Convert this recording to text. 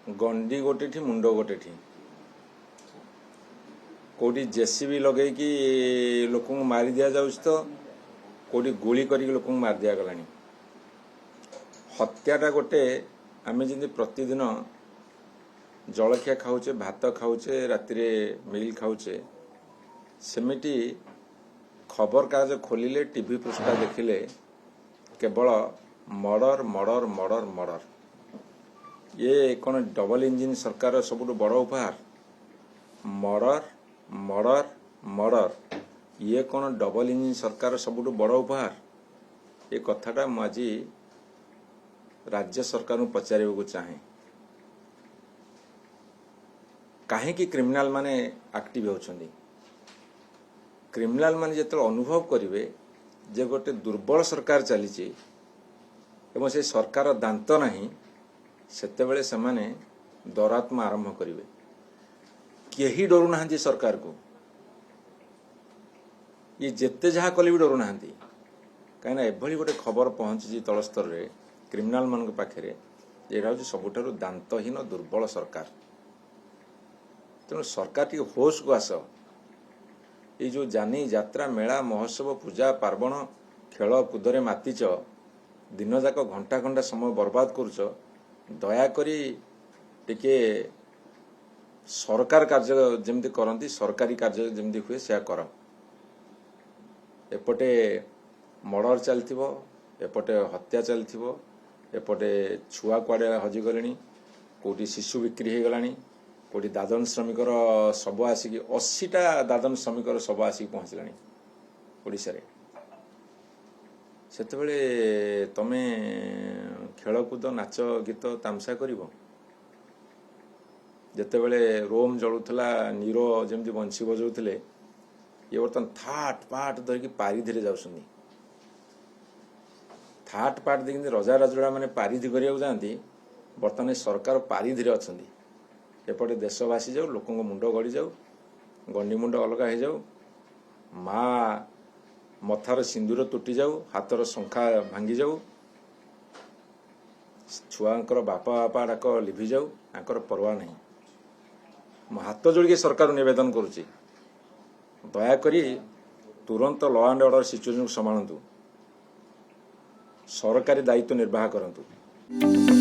गंडी गोटे मुंड गोटे कौटी जेसीबी लगे कि लोक मारी दि जा तो कौटी गुली कर लोक मार दिगला। हत्याटा गोटे आम जमी प्रतिदिन जलखिया खाऊे भात खाऊे राति मिल खाऊे सेमिटी खबर कागज खोलिले टीवी पृष्ठा देखिले केवल मर्डर मर्डर मर्डर मर्डर। ये कौन डबल इंजिन सरकार सबुठ बड़ उपहार मर्डर मर्डर मर्डर। ये कौन डबल इंजिन सरकार सबुठ बड़ उपहार। ये कथाटा मुझे राज्य सरकार पचार चाहे कहीं क्रिमिनाल माने एक्टिव होती। क्रिमिनाल माने जो अनुभव करेंगे जे गोटे दुर्बल सरकार चली से सरकार दांत नहीं सेतेबेले से माने दौरात्मा आरंभ करेंगे। केही डरू ना सरकार को ये जेते जहाँ कले भी डरू ना कहीं एभली गोटे खबर पहुंची तल स्तर में क्रिमिनाल मान पाखे यहाँ हूँ सबुठारु दांतहीन दुर्बल सरकार। तेणु सरकार टी होश को आस ये जो जानी यात्रा मेला महोत्सव पूजा पार्वण खेल कूदरे मातिच दिन जाक घंटा घंटा समय बर्बाद करुच दयाकोरी टिके सरकार कार्य जमती करती सरकारी कार्य जमती हुए से कर। एपटे मर्डर चलथिबो एपटे हत्या चलथिबो एपटे छुआ कुआडे हजिगले कौटी शिशु बिक्री हो गलानी कौटी दादन श्रमिकर शव आसिक 80टा दादन श्रमिकर शव आसिक पहुँचला ओडिशा रे। सेतेबेले तमे खेलकूद नाच गीत तामसा करिवो जेतेबेले रोम जलुला नीरो जमती बंशी बजाउथिले ये बर्तमान थाट पाट धरिकी पारिधि जाऊँ थाट पाट देखिए रजा राजुड़ा मैंने पारिधि करने जाती बर्तमान सरकार पारिधि अच्छा एपटे देश भासी जाऊ लोक मुंड गड़ी जाऊ गंडी मुंड अलग हो जाऊ माँ मथार सिंदूर तुटी जाऊ हाथर शंखा भांगी जाऊ छुआंकर बापा बापा डाक लिभि जाऊ आंकर परवा नहीं। मो हाथ जोड़िके सरकार निवेदन करुच्ची दयाकोरी तुरंत लॉ एंड ऑर्डर सिचुएशन को संभालतु सरकारी दायित्व निर्वाह करंतु।